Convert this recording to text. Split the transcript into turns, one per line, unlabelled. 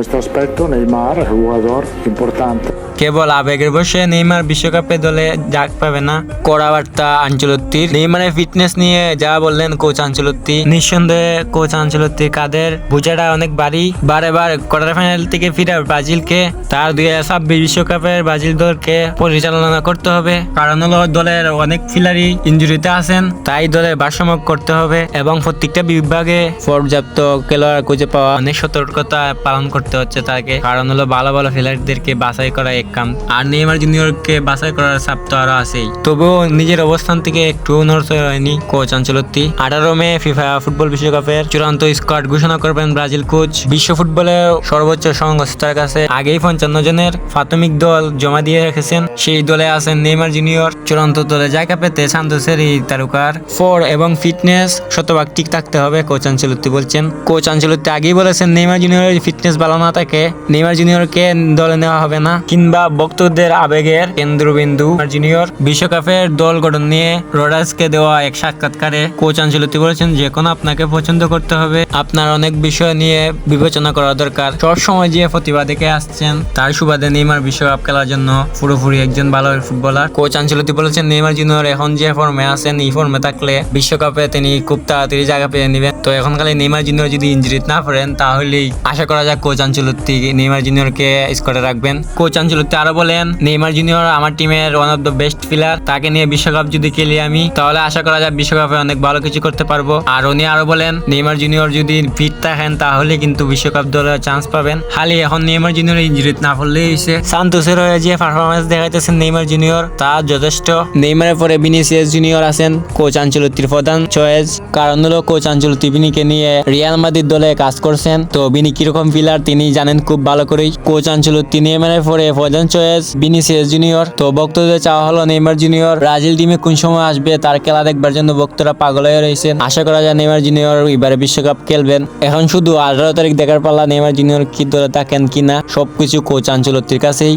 Questo aspetto Neymar è un jugador importante.
কেবল আবেগের বসে Neymar বিশ্বকাপে দলে ডাক পাবে না, কড়া বার্তা আনচেলত্তির। নেইমারের ফিটনেস নিয়ে যা বললেন কোচ আনচেলত্তি। নিঃসন্দেহে কোচ আনচেলত্তির কাদের বোঝাটা অনেক ভারী। বারে কোয়ার্টার ফাইনাল থেকে ফিরে ব্রাজিলকে, তার 2026 বিশ্বকাপের ব্রাজিল দলকে পরিচালনা করতে হবে। কারণ হলো দলের অনেক খিলাড়ি ইনজুরিতে আছেন, তাই দলের ভারসাম্য করতে হবে এবং প্রত্যেকটা বিভাগে পর্যাপ্ত খেলোয়াড় খুঁজে পাওয়া, অনেক সতর্কতা পালন করতে হচ্ছে তাকে। কারণ হলো ভালো খেলোয়াড়দেরকে বাছাই করা এক কাম, আর নেইমার জুনিয়রকে বাছাই করার চাপ তো আরো আছেই। তবুও নিজের অবস্থান থেকে একটু নড়চড় হয়নি কোচ আনচেলত্তি। 18 মে ফিফা ফুটবল বিশ্বকাপের চূড়ান্ত স্কোয়াড ঘোষণা করবেন ব্রাজিল কোচ। বিশ্ব ফুটবলের সর্বোচ্চ সংস্থার কাছে আগেই 55 জনের প্রাথমিক দল জমা দিয়ে রেখেছেন। সেই দলে আছেন নেইমার জুনিয়র। চূড়ান্ত দলে জায়গা পেতে সান্তোসের এই তারকার ফর এবং ফিটনেস শতভাগ ঠিক থাকতে হবে, কোচ আনচেলত্তি বলছেন। কোচ আনচেলত্তি আগেই বলেছেন নেইমার জুনিয়রের ফিটনেস ভালো না থাকে নেইমার জুনিয়রকে দলে নেওয়া হবে না, কিংবা ভক্তদের আবেগের কেন্দ্রবিন্দু জুনিয়র। বিশ্বকাপের দল গঠন নিয়ে রডার্সকে দেওয়া এক সাক্ষাৎকারে কোচ আনচেলত্তি বলেছেন, যে কোনো আপনাকে পছন্দ করতে হবে, আপনার অনেক বিষয় নিয়ে বিবেচনা করা দরকার। সবসময় যে প্রতিভা দেখে আসছেন তার সুবাদে নেইমার বিশ্বকাপ খেলার জন্য পুরোপুরি একজন ভালো ফুটবলার। কোচ আনচেলত্তি বলেছেন, নেইমার জুনিয়র এখন যে ফর্মে আছেন, এই ফর্মে থাকলে বিশ্বকাপে তিনি খুব তাড়াতাড়ি জায়গা পেয়ে নেবেন। তো এখন খালি নেইমার জুনিয়র যদি ইনজুরিত না পড়েন, তাহলেই আশা করা যাক কোচ আনচেলত্তি নেইমার জুনিয়রকে স্কোয়াডে রাখবেন। কোচ আনচেলত্তি আরো বলেন, নেইমার জুনিয়র আমার টিমের one of the best player, তাকে নিয়ে বিশ্বকাপ যদি খেলি আমি, তাহলে আশা করা যায় বিশ্বকাপে অনেক ভালো কিছু করতে পারবো। আর উনি আরো বলেন, নেইমার জুনিয়র যদি ফিট থাকেন তাহলে কিন্তু বিশ্বকাপ দলে চান্স পাবেন। খালি এখন নেইমার জুনিয়র ইনজুরিত না পড়লেই হয়েছে। সান্তোসের হয়ে যে পারফরমেন্স দেখাইতেছেন নেইমার জুনিয়র, তা যথেষ্ট। নেইমারের পরে ভিনিসিয়াস জুনিয়র আছেন কোচ আনচেলত্তির প্রধান চয়েস। কারণ হলো কোচ আনচেলত্তি বিনিকে নিয়ে রিয়াল মাদ্রিদ দলে কাজ করছেন, তো বিনি কিরকম প্লেয়ার তিনি জানেন খুব ভালো করেই। কোচ আনচেলত্তি নেইমারের পরে প্রধান চয়েস ভিনিসিয়াস জুনিয়র। তো ভক্তদের চাওয়া হলো নেইমার জুনিয়র ব্রাজিল টিমে কোন সময় আসবে তার খেলা দেখবার জন্য ভক্তরা পাগল হয়ে রয়েছেন। আশা করা যায় নেইমার জুনিয়র এবারে বিশ্বকাপ খেলবেন। এখন শুধু 18 তারিখ দেখার পালা নেইমার জুনিয়র কি দলে থাকেন কিনা, সবকিছু কোচ আনচেলত্তির কাছেই।